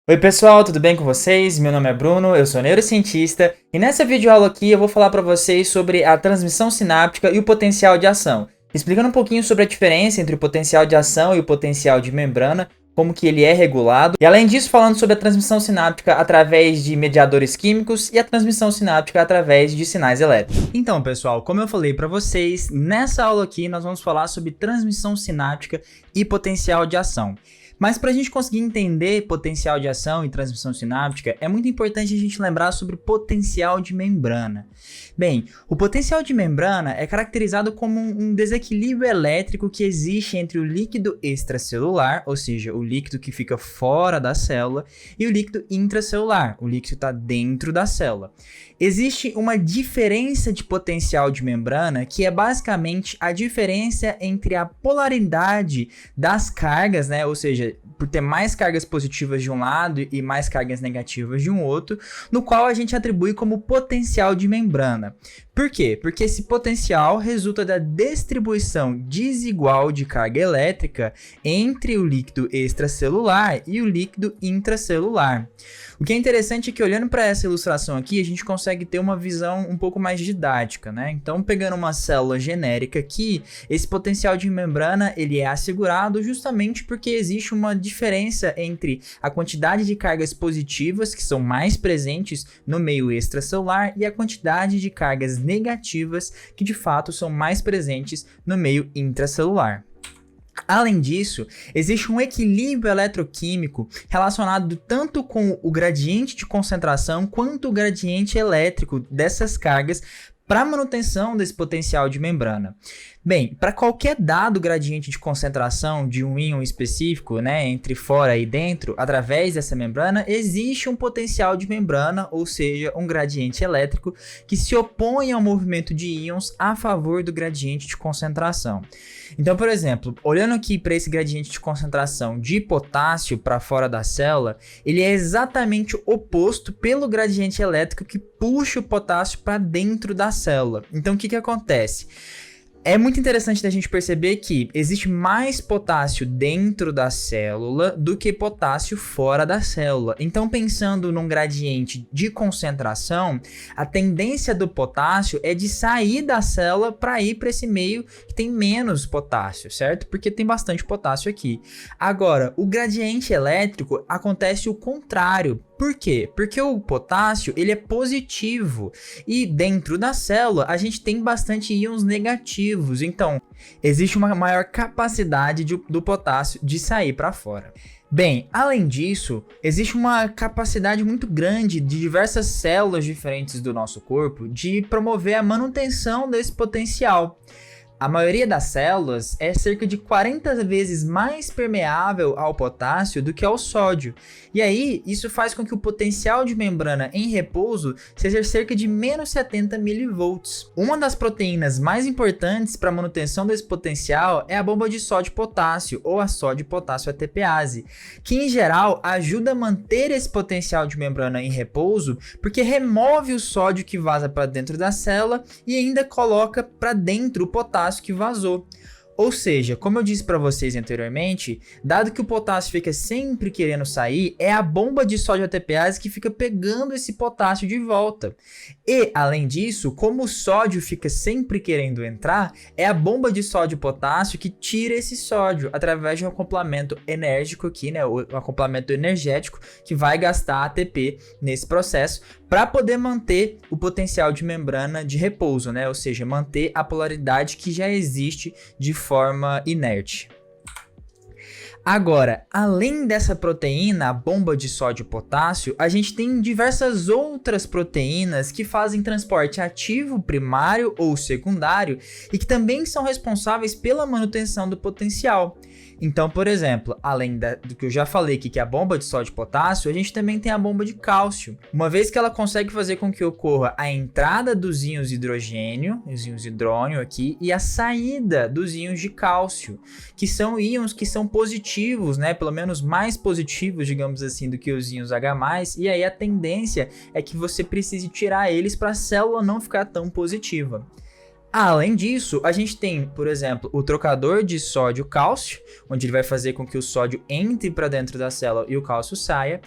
Oi pessoal, tudo bem com vocês? Meu nome é Bruno, eu sou neurocientista e nessa videoaula aqui eu vou falar para vocês sobre a transmissão sináptica e o potencial de ação, explicando um pouquinho sobre a diferença entre o potencial de ação e o potencial de membrana, como que ele é regulado, e além disso falando sobre a transmissão sináptica através de mediadores químicos e a transmissão sináptica através de sinais elétricos. Então pessoal, como eu falei para vocês, nessa aula aqui nós vamos falar sobre transmissão sináptica e potencial de ação. Mas para a gente conseguir entender potencial de ação e transmissão sináptica, é muito importante a gente lembrar sobre o potencial de membrana. Bem, o potencial de membrana é caracterizado como um desequilíbrio elétrico que existe entre o líquido extracelular, ou seja, o líquido que fica fora da célula, e o líquido intracelular, o líquido que está dentro da célula. Existe uma diferença de potencial de membrana que é basicamente a diferença entre a polaridade das cargas, né? Ou seja, por ter mais cargas positivas de um lado e mais cargas negativas de um outro, no qual a gente atribui como potencial de membrana. Por quê? Porque esse potencial resulta da distribuição desigual de carga elétrica entre o líquido extracelular e o líquido intracelular. O que é interessante é que olhando para essa ilustração aqui, a gente consegue ter uma visão um pouco mais didática, né? Então, pegando uma célula genérica aqui, esse potencial de membrana ele é assegurado justamente porque existe uma diferença entre a quantidade de cargas positivas, que são mais presentes no meio extracelular, e a quantidade de cargas negativas, que de fato são mais presentes no meio intracelular. Além disso, existe um equilíbrio eletroquímico relacionado tanto com o gradiente de concentração quanto o gradiente elétrico dessas cargas para a manutenção desse potencial de membrana. Bem, para qualquer dado gradiente de concentração de um íon específico, né, entre fora e dentro, através dessa membrana, existe um potencial de membrana, ou seja, um gradiente elétrico que se opõe ao movimento de íons a favor do gradiente de concentração. Então, por exemplo, olhando aqui para esse gradiente de concentração de potássio para fora da célula, ele é exatamente oposto pelo gradiente elétrico que puxa o potássio para dentro da célula. Então, o que acontece? É muito interessante da gente perceber que existe mais potássio dentro da célula do que potássio fora da célula. Então, pensando num gradiente de concentração, a tendência do potássio é de sair da célula para ir para esse meio que tem menos potássio, certo? Porque tem bastante potássio aqui. Agora, o gradiente elétrico acontece o contrário. Por quê? Porque o potássio ele é positivo e dentro da célula a gente tem bastante íons negativos, então existe uma maior capacidade do potássio de sair para fora. Bem, além disso, existe uma capacidade muito grande de diversas células diferentes do nosso corpo de promover a manutenção desse potencial. A maioria das células é cerca de 40 vezes mais permeável ao potássio do que ao sódio. E aí, isso faz com que o potencial de membrana em repouso seja cerca de menos 70 mV. Uma das proteínas mais importantes para a manutenção desse potencial é a bomba de sódio-potássio, ou a sódio-potássio ATPase, que em geral ajuda a manter esse potencial de membrana em repouso, porque remove o sódio que vaza para dentro da célula e ainda coloca para dentro o potássio que vazou. Ou seja, como eu disse para vocês anteriormente, dado que o potássio fica sempre querendo sair, é a bomba de sódio ATPase que fica pegando esse potássio de volta. E, além disso, como o sódio fica sempre querendo entrar, é a bomba de sódio-potássio que tira esse sódio através de um acoplamento enérgico aqui, né, o acoplamento energético que vai gastar ATP nesse processo para poder manter o potencial de membrana de repouso, né, ou seja, manter a polaridade que já existe de forma inerte. Agora, além dessa proteína, a bomba de sódio e potássio, a gente tem diversas outras proteínas que fazem transporte ativo primário ou secundário e que também são responsáveis pela manutenção do potencial. Então, por exemplo, além do que eu já falei aqui, que é a bomba de sódio e potássio, a gente também tem a bomba de cálcio. Uma vez que ela consegue fazer com que ocorra a entrada dos íons hidrogênio, os íons hidrônio aqui, e a saída dos íons de cálcio, que são íons que são positivos, né? Pelo menos mais positivos, digamos assim, do que os íons H+, e aí a tendência é que você precise tirar eles para a célula não ficar tão positiva. Além disso, a gente tem, por exemplo, o trocador de sódio-cálcio, onde ele vai fazer com que o sódio entre para dentro da célula e o cálcio saia.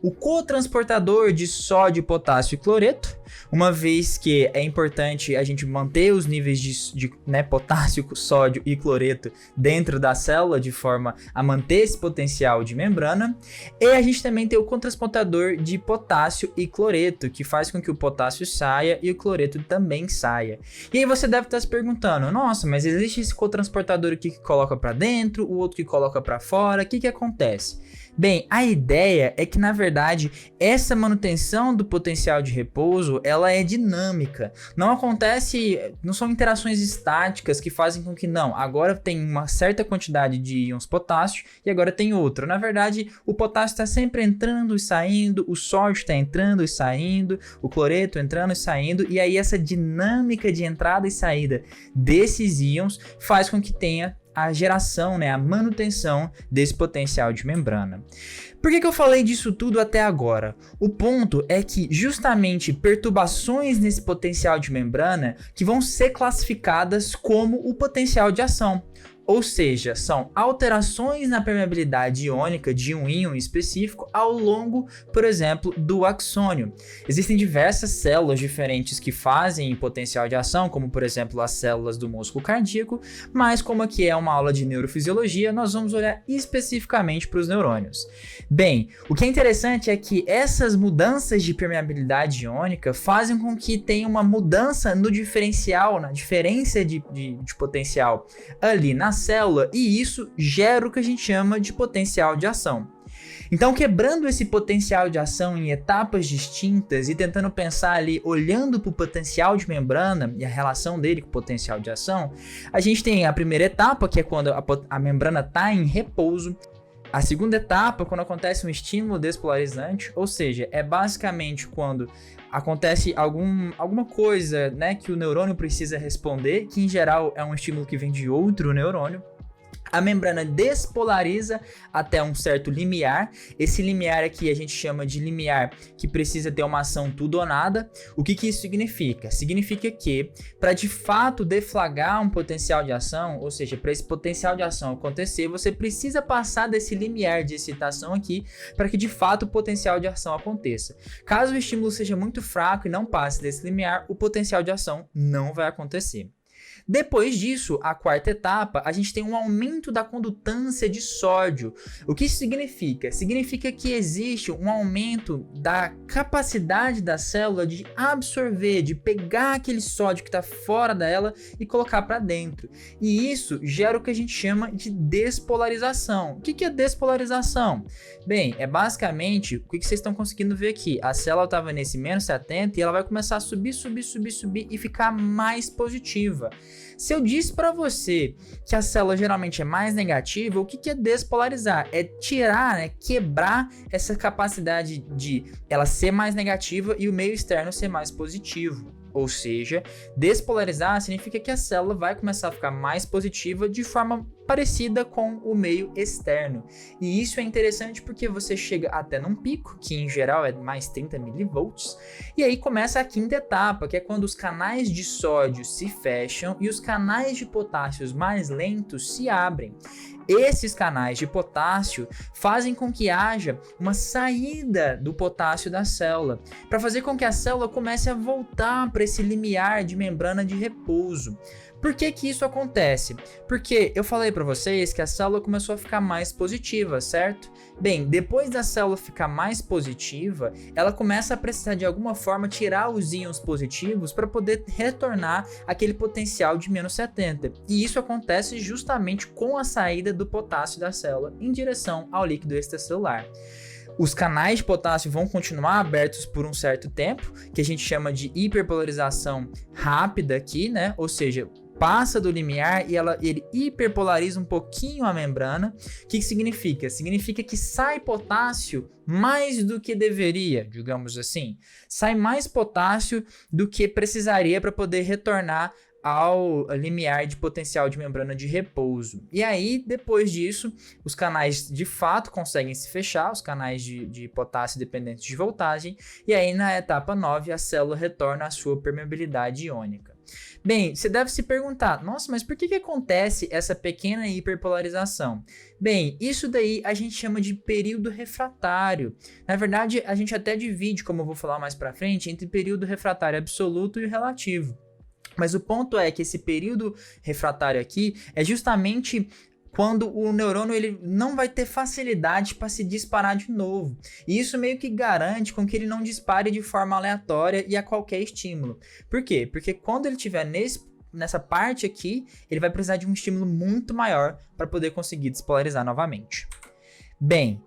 o cotransportador de sódio, potássio e cloreto, uma vez que é importante a gente manter os níveis de potássio, sódio e cloreto dentro da célula de forma a manter esse potencial de membrana. E a gente também tem o cotransportador de potássio e cloreto, que faz com que o potássio saia e o cloreto também saia. E aí você deve estar se perguntando, nossa, mas existe esse cotransportador aqui que coloca para dentro, o outro que coloca para fora, o que acontece? Bem, a ideia é que, na verdade, essa manutenção do potencial de repouso, ela é dinâmica. Não são interações estáticas que fazem com que, não, agora tem uma certa quantidade de íons potássio e agora tem outra. Na verdade, o potássio está sempre entrando e saindo, o sódio está entrando e saindo, o cloreto entrando e saindo, e aí essa dinâmica de entrada e saída desses íons faz com que tenha a geração, a manutenção desse potencial de membrana. Por que eu falei disso tudo até agora? O ponto é que justamente perturbações nesse potencial de membrana que vão ser classificadas como o potencial de ação. Ou seja, são alterações na permeabilidade iônica de um íon específico ao longo, por exemplo, do axônio. Existem diversas células diferentes que fazem potencial de ação, como por exemplo as células do músculo cardíaco, mas como aqui é uma aula de neurofisiologia, nós vamos olhar especificamente para os neurônios. Bem, o que é interessante é que essas mudanças de permeabilidade iônica fazem com que tenha uma mudança no diferencial, na diferença de potencial ali na célula, e isso gera o que a gente chama de potencial de ação. Então, quebrando esse potencial de ação em etapas distintas e tentando pensar ali, olhando para o potencial de membrana e a relação dele com o potencial de ação, a gente tem a primeira etapa, que é quando a membrana está em repouso. A segunda etapa, quando acontece um estímulo despolarizante, ou seja, é basicamente quando acontece alguma coisa, que o neurônio precisa responder, que em geral é um estímulo que vem de outro neurônio. A membrana despolariza até um certo limiar. Esse limiar aqui a gente chama de limiar que precisa ter uma ação tudo ou nada. O que isso significa? Significa que para de fato deflagrar um potencial de ação, ou seja, para esse potencial de ação acontecer, você precisa passar desse limiar de excitação aqui para que de fato o potencial de ação aconteça. Caso o estímulo seja muito fraco e não passe desse limiar, o potencial de ação não vai acontecer. Depois disso, a quarta etapa, a gente tem um aumento da condutância de sódio. O que isso significa? Significa que existe um aumento da capacidade da célula de absorver, de pegar aquele sódio que está fora dela e colocar para dentro. E isso gera o que a gente chama de despolarização. O que é despolarização? Bem, é basicamente o que vocês estão conseguindo ver aqui. A célula estava nesse menos 70 e ela vai começar a subir e ficar mais positiva. Se eu disse para você que a célula geralmente é mais negativa, o que é despolarizar? É tirar, quebrar essa capacidade de ela ser mais negativa e o meio externo ser mais positivo. Ou seja, despolarizar significa que a célula vai começar a ficar mais positiva de forma parecida com o meio externo. E isso é interessante porque você chega até num pico, que em geral é mais 30 milivolts, e aí começa a quinta etapa, que é quando os canais de sódio se fecham e os canais de potássio mais lentos se abrem. Esses canais de potássio fazem com que haja uma saída do potássio da célula, para fazer com que a célula comece a voltar para esse limiar de membrana de repouso. Por que isso acontece? Porque eu falei para vocês que a célula começou a ficar mais positiva, certo? Bem, depois da célula ficar mais positiva, ela começa a precisar de alguma forma tirar os íons positivos para poder retornar aquele potencial de menos 70. E isso acontece justamente com a saída do potássio da célula em direção ao líquido extracelular. Os canais de potássio vão continuar abertos por um certo tempo, que a gente chama de hiperpolarização rápida aqui, Ou seja, passa do limiar e ele hiperpolariza um pouquinho a membrana. O que significa? Significa que sai potássio mais do que deveria, digamos assim. Sai mais potássio do que precisaria para poder retornar ao limiar de potencial de membrana de repouso. E aí, depois disso, os canais de fato conseguem se fechar, os canais de potássio dependentes de voltagem, e aí na etapa 9 a célula retorna à sua permeabilidade iônica. Bem, você deve se perguntar, nossa, mas por que acontece essa pequena hiperpolarização? Bem, isso daí a gente chama de período refratário. Na verdade, a gente até divide, como eu vou falar mais pra frente, entre período refratário absoluto e o relativo. Mas o ponto é que esse período refratário aqui é justamente quando o neurônio ele não vai ter facilidade para se disparar de novo. E isso meio que garante com que ele não dispare de forma aleatória e a qualquer estímulo. Por quê? Porque quando ele estiver nessa parte aqui, ele vai precisar de um estímulo muito maior para poder conseguir despolarizar novamente. Bem,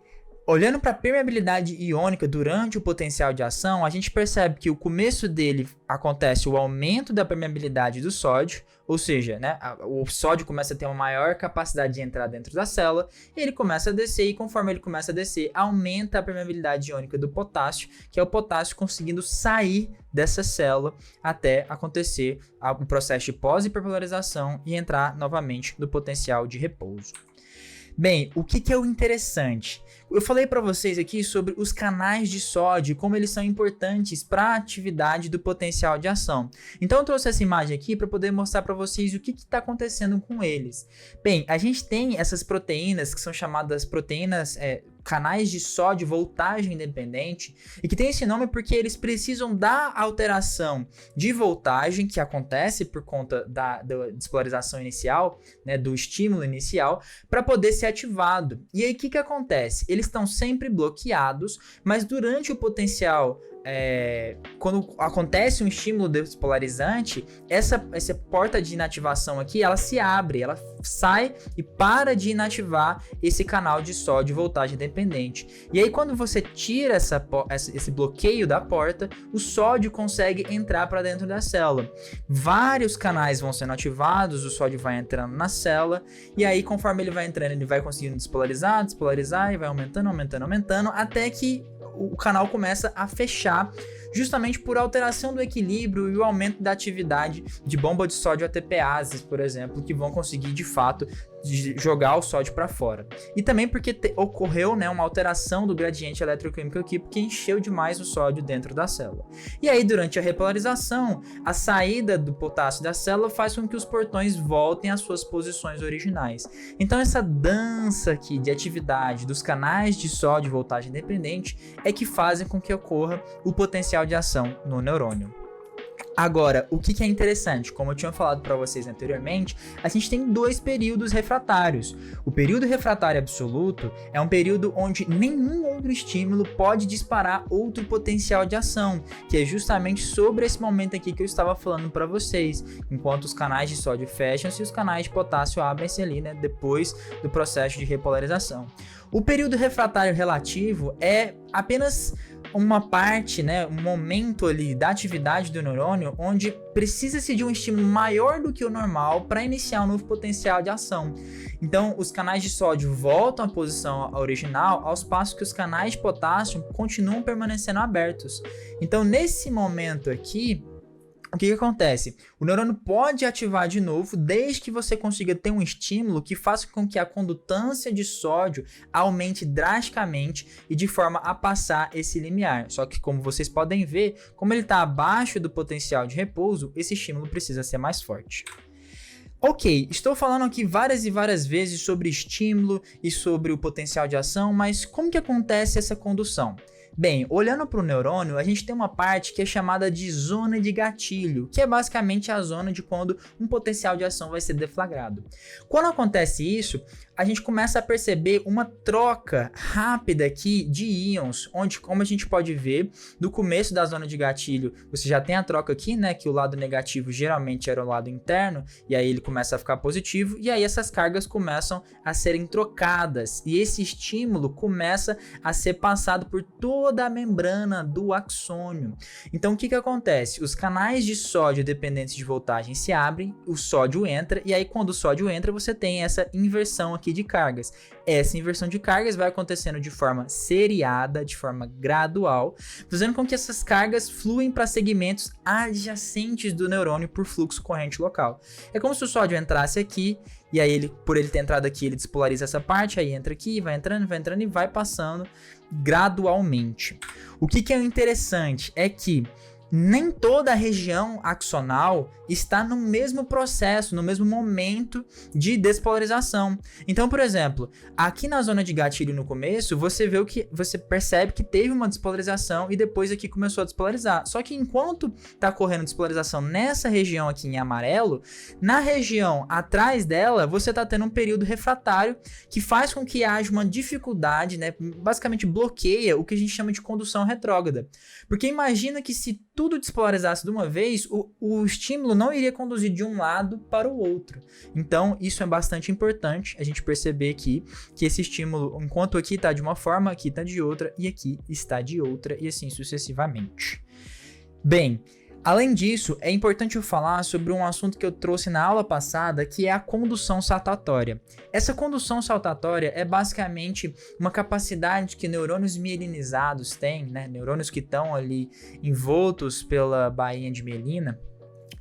olhando para a permeabilidade iônica durante o potencial de ação, a gente percebe que o começo dele acontece o aumento da permeabilidade do sódio, ou seja, né, o sódio começa a ter uma maior capacidade de entrar dentro da célula, e ele começa a descer, e conforme ele começa a descer, aumenta a permeabilidade iônica do potássio, que é o potássio conseguindo sair dessa célula até acontecer o processo de pós-hiperpolarização e entrar novamente no potencial de repouso. Bem, o que é o interessante? Eu falei para vocês aqui sobre os canais de sódio e como eles são importantes para a atividade do potencial de ação. Então eu trouxe essa imagem aqui para poder mostrar para vocês o que está acontecendo com eles. Bem, a gente tem essas proteínas que são chamadas proteínas canais de sódio voltagem independente, e que tem esse nome porque eles precisam da alteração de voltagem que acontece por conta da despolarização inicial, né, do estímulo inicial, para poder ser ativado. E aí o que acontece? Eles estão sempre bloqueados, mas durante o potencial, quando acontece um estímulo despolarizante, essa porta de inativação aqui, ela se abre, ela sai e para de inativar esse canal de sódio voltagem independente. E aí quando você tira esse bloqueio da porta, o sódio consegue entrar para dentro da célula. Vários canais vão sendo ativados, o sódio vai entrando na célula, e aí conforme ele vai entrando, ele vai conseguindo despolarizar, e vai aumentando, até que o canal começa a fechar, justamente por alteração do equilíbrio e o aumento da atividade de bomba de sódio ATPases, por exemplo, que vão conseguir de fato jogar o sódio para fora. E também porque ocorreu, né, uma alteração do gradiente eletroquímico aqui, porque encheu demais o sódio dentro da célula. E aí, durante a repolarização, a saída do potássio da célula faz com que os portões voltem às suas posições originais. Então, essa dança aqui de atividade dos canais de sódio voltagem independente é que fazem com que ocorra o potencial de ação no neurônio. Agora, o que é interessante, como eu tinha falado para vocês anteriormente, a gente tem dois períodos refratários. O período refratário absoluto é um período onde nenhum outro estímulo pode disparar outro potencial de ação, que é justamente sobre esse momento aqui que eu estava falando para vocês, enquanto os canais de sódio fecham-se e os canais de potássio abrem-se ali, né, depois do processo de repolarização. O período refratário relativo é apenas uma parte, né, um momento ali da atividade do neurônio onde precisa-se de um estímulo maior do que o normal para iniciar um novo potencial de ação. Então, os canais de sódio voltam à posição original, aos passos que os canais de potássio continuam permanecendo abertos. Então, nesse momento aqui, o que acontece? O neurônio pode ativar de novo desde que você consiga ter um estímulo que faça com que a condutância de sódio aumente drasticamente e de forma a passar esse limiar. Só que, como vocês podem ver, como ele está abaixo do potencial de repouso, esse estímulo precisa ser mais forte. Ok, estou falando aqui várias e várias vezes sobre estímulo e sobre o potencial de ação, mas como que acontece essa condução? Bem, olhando para o neurônio, a gente tem uma parte que é chamada de zona de gatilho, que é basicamente a zona de quando um potencial de ação vai ser deflagrado. Quando acontece isso, a gente começa a perceber uma troca rápida aqui de íons, onde, como a gente pode ver, no começo da zona de gatilho, você já tem a troca aqui, né, que o lado negativo geralmente era o lado interno, e aí ele começa a ficar positivo, e aí essas cargas começam a serem trocadas, e esse estímulo começa a ser passado por toda toda a membrana do axônio. Então o que acontece? Os canais de sódio dependentes de voltagem se abrem, o sódio entra, e aí quando o sódio entra você tem essa inversão aqui de cargas. Essa inversão de cargas vai acontecendo de forma seriada, de forma gradual, fazendo com que essas cargas fluem para segmentos adjacentes do neurônio por fluxo corrente local. É como se o sódio entrasse aqui, e aí por ele ter entrado aqui, ele despolariza essa parte, aí entra aqui, vai entrando e vai passando gradualmente. O que é interessante é que nem toda a região axonal está no mesmo processo, no mesmo momento de despolarização. Então, por exemplo, aqui na zona de gatilho no começo, você percebe que teve uma despolarização e depois aqui começou a despolarizar. Só que enquanto está ocorrendo despolarização nessa região aqui em amarelo, na região atrás dela, você está tendo um período refratário que faz com que haja uma dificuldade, né? Basicamente bloqueia o que a gente chama de condução retrógrada. Porque imagina que se tudo despolarizasse de uma vez, o estímulo não iria conduzir de um lado para o outro. Então, isso é bastante importante, a gente perceber que esse estímulo, enquanto aqui está de uma forma, aqui está de outra, e aqui está de outra, e assim sucessivamente. Bem, além disso, é importante eu falar sobre um assunto que eu trouxe na aula passada, que é a condução saltatória. Essa condução saltatória é basicamente uma capacidade que neurônios mielinizados têm, né? Neurônios que estão ali envoltos pela bainha de mielina,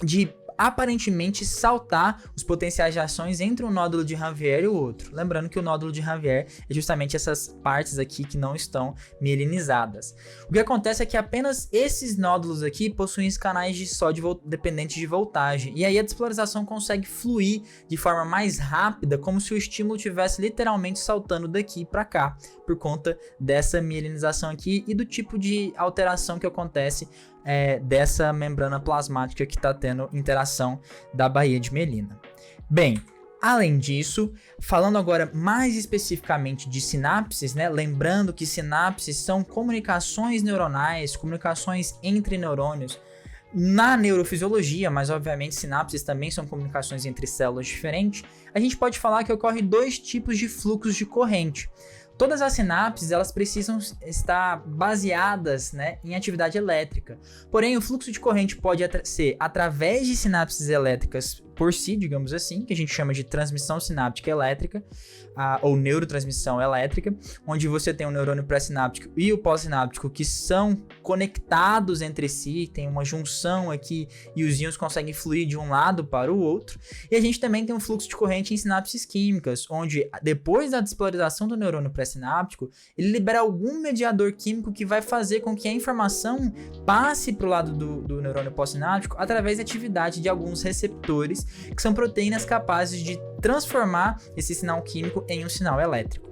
de aparentemente saltar os potenciais de ações entre um nódulo de Ranvier e o outro. Lembrando que o nódulo de Ranvier é justamente essas partes aqui que não estão mielinizadas. O que acontece é que apenas esses nódulos aqui possuem os canais de sódio dependentes de voltagem, e aí a despolarização consegue fluir de forma mais rápida, como se o estímulo estivesse literalmente saltando daqui para cá, por conta dessa mielinização aqui e do tipo de alteração que acontece dessa membrana plasmática que está tendo interação da baía de mielina. Bem, além disso, falando agora mais especificamente de sinapses, né? Lembrando que sinapses são comunicações neuronais, comunicações entre neurônios na neurofisiologia, mas obviamente sinapses também são comunicações entre células diferentes. A gente pode falar que ocorre dois tipos de fluxos de corrente. Todas as sinapses, elas precisam estar baseadas, né, em atividade elétrica. Porém, o fluxo de corrente pode ser através de sinapses elétricas por si, digamos assim, que a gente chama de transmissão sináptica elétrica, ou neurotransmissão elétrica, onde você tem o neurônio pré-sináptico e o pós-sináptico que são conectados entre si, tem uma junção aqui e os íons conseguem fluir de um lado para o outro. E a gente também tem um fluxo de corrente em sinapses químicas, onde depois da despolarização do neurônio pré-sináptico, ele libera algum mediador químico que vai fazer com que a informação passe para o lado do neurônio pós-sináptico através da atividade de alguns receptores, que são proteínas capazes de transformar esse sinal químico em um sinal elétrico.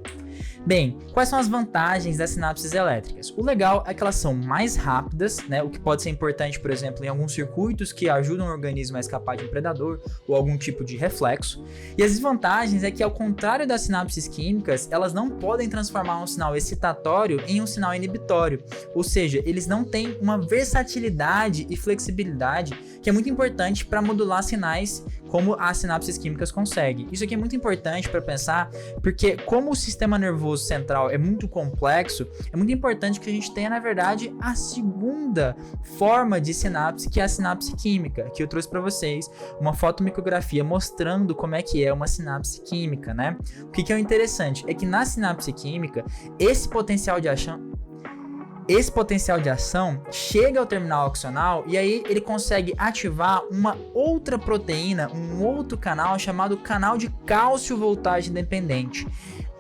Bem, quais são as vantagens das sinapses elétricas? O legal é que elas são mais rápidas, né? O que pode ser importante, por exemplo, em alguns circuitos que ajudam o organismo a escapar de um predador ou algum tipo de reflexo. E as desvantagens é que, ao contrário das sinapses químicas, elas não podem transformar um sinal excitatório em um sinal inibitório. Ou seja, eles não têm uma versatilidade e flexibilidade que é muito importante para modular sinais como as sinapses químicas conseguem. Isso aqui é muito importante para pensar, porque como o sistema nervoso central é muito complexo, é muito importante que a gente tenha, na verdade, a segunda forma de sinapse, que é a sinapse química, que eu trouxe para vocês uma fotomicrografia mostrando como é que é uma sinapse química, né? O que é interessante é que na sinapse química, esse potencial de ação chega ao terminal axonal e aí ele consegue ativar uma outra proteína, um outro canal chamado canal de cálcio voltagem dependente.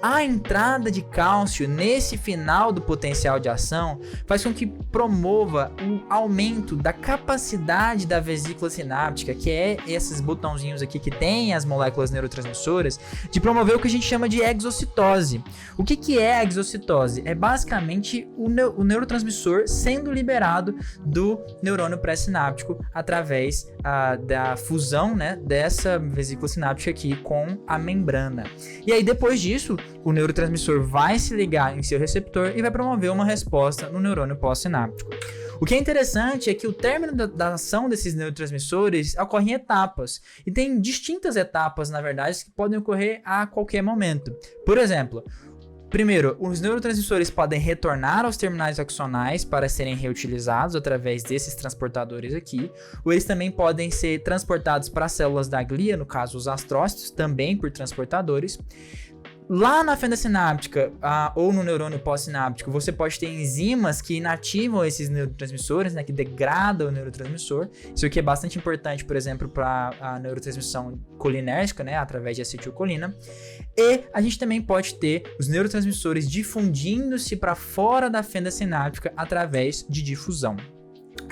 A entrada de cálcio nesse final do potencial de ação faz com que promova o aumento da capacidade da vesícula sináptica, que é esses botãozinhos aqui que tem as moléculas neurotransmissoras, de promover o que a gente chama de exocitose. O que é a exocitose? É basicamente o neurotransmissor sendo liberado do neurônio pré-sináptico através da fusão, né, dessa vesícula sináptica aqui com a membrana. E aí depois disso, o neurotransmissor vai se ligar em seu receptor e vai promover uma resposta no neurônio pós-sináptico. O que é interessante é que o término da ação desses neurotransmissores ocorre em etapas, e tem distintas etapas, na verdade, que podem ocorrer a qualquer momento. Por exemplo, Primeiro, os neurotransmissores podem retornar aos terminais axonais para serem reutilizados através desses transportadores aqui, ou eles também podem ser transportados para as células da glia, no caso os astrócitos, também por transportadores. Lá na fenda sináptica ou no neurônio pós-sináptico, você pode ter enzimas que inativam esses neurotransmissores, né, que degradam o neurotransmissor. Isso aqui é bastante importante, por exemplo, para a neurotransmissão colinérgica, né, através de acetilcolina. E a gente também pode ter os neurotransmissores difundindo-se para fora da fenda sináptica através de difusão.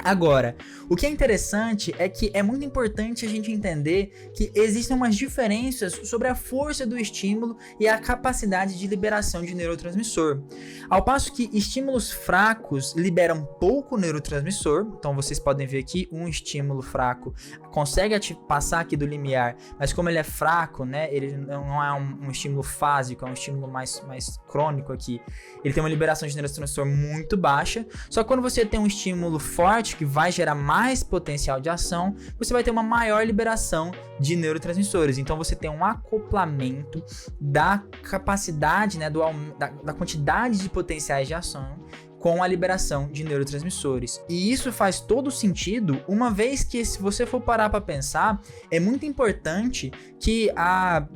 Agora, o que é interessante é que é muito importante a gente entender que existem umas diferenças sobre a força do estímulo e a capacidade de liberação de neurotransmissor. Ao passo que estímulos fracos liberam pouco neurotransmissor, então vocês podem ver aqui um estímulo fraco consegue passar aqui do limiar, mas como ele é fraco, né, ele não é um estímulo fásico, é um estímulo mais crônico aqui, ele tem uma liberação de neurotransmissor muito baixa. Só que quando você tem um estímulo forte que vai gerar mais potencial de ação, você vai ter uma maior liberação de neurotransmissores. Então você tem um acoplamento da capacidade, né, da quantidade de potenciais de ação com a liberação de neurotransmissores. E isso faz todo sentido, uma vez que, se você for parar para pensar, é muito importante que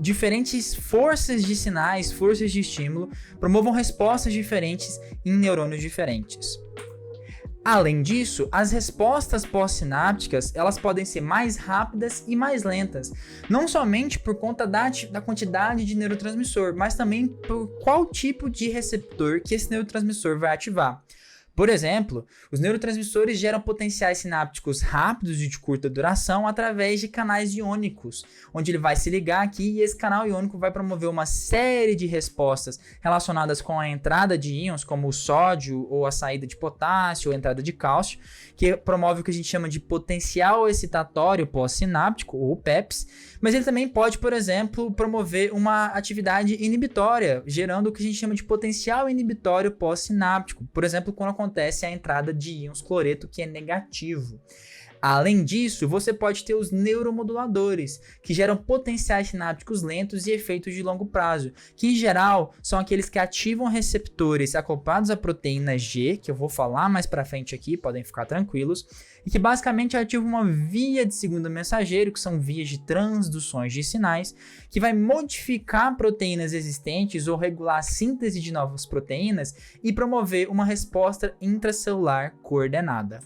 diferentes forças de sinais, forças de estímulo, promovam respostas diferentes em neurônios diferentes. Além disso, as respostas pós-sinápticas, elas podem ser mais rápidas e mais lentas, não somente por conta da quantidade de neurotransmissor, mas também por qual tipo de receptor que esse neurotransmissor vai ativar. Por exemplo, os neurotransmissores geram potenciais sinápticos rápidos e de curta duração através de canais iônicos, onde ele vai se ligar aqui e esse canal iônico vai promover uma série de respostas relacionadas com a entrada de íons, como o sódio ou a saída de potássio ou a entrada de cálcio, que promove o que a gente chama de potencial excitatório pós-sináptico, ou PEPs, mas ele também pode, por exemplo, promover uma atividade inibitória, gerando o que a gente chama de potencial inibitório pós-sináptico, por exemplo, quando acontece a entrada de íons cloreto, que é negativo. Além disso, você pode ter os neuromoduladores, que geram potenciais sinápticos lentos e efeitos de longo prazo, que em geral são aqueles que ativam receptores acoplados à proteína G, que eu vou falar mais pra frente aqui, podem ficar tranquilos, e que basicamente ativam uma via de segundo mensageiro, que são vias de transduções de sinais, que vai modificar proteínas existentes ou regular a síntese de novas proteínas e promover uma resposta intracelular coordenada.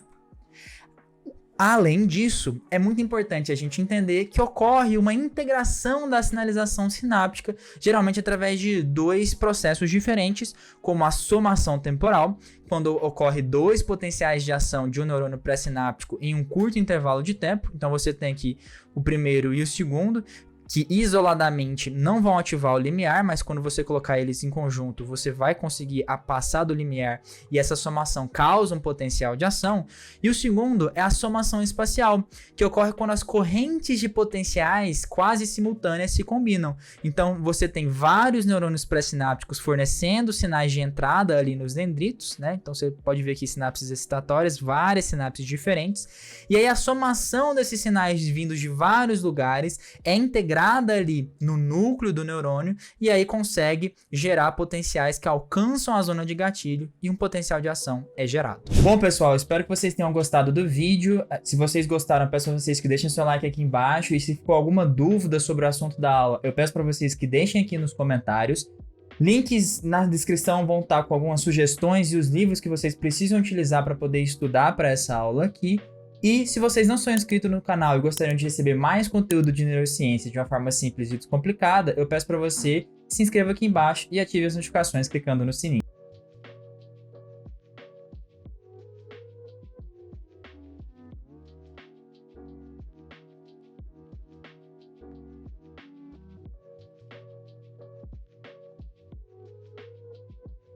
Além disso, é muito importante a gente entender que ocorre uma integração da sinalização sináptica, geralmente através de dois processos diferentes, como a somação temporal, quando ocorre dois potenciais de ação de um neurônio pré-sináptico em um curto intervalo de tempo. Então você tem aqui o primeiro e o segundo, que isoladamente não vão ativar o limiar, mas quando você colocar eles em conjunto, você vai conseguir passar do limiar e essa somação causa um potencial de ação. E o segundo é a somação espacial, que ocorre quando as correntes de potenciais quase simultâneas se combinam. Então você tem vários neurônios pré-sinápticos fornecendo sinais de entrada ali nos dendritos, né? Então você pode ver aqui sinapses excitatórias, várias sinapses diferentes. E aí a somação desses sinais vindos de vários lugares é integrada ali no núcleo do neurônio e aí consegue gerar potenciais que alcançam a zona de gatilho e um potencial de ação é gerado. Bom, pessoal, espero que vocês tenham gostado do vídeo. Se vocês gostaram, peço a vocês que deixem seu like aqui embaixo, e se ficou alguma dúvida sobre o assunto da aula, eu peço para vocês que deixem aqui nos comentários. Links na descrição vão estar com algumas sugestões e os livros que vocês precisam utilizar para poder estudar para essa aula aqui. E se vocês não são inscritos no canal e gostariam de receber mais conteúdo de neurociência de uma forma simples e descomplicada, eu peço para você que se inscreva aqui embaixo e ative as notificações clicando no sininho.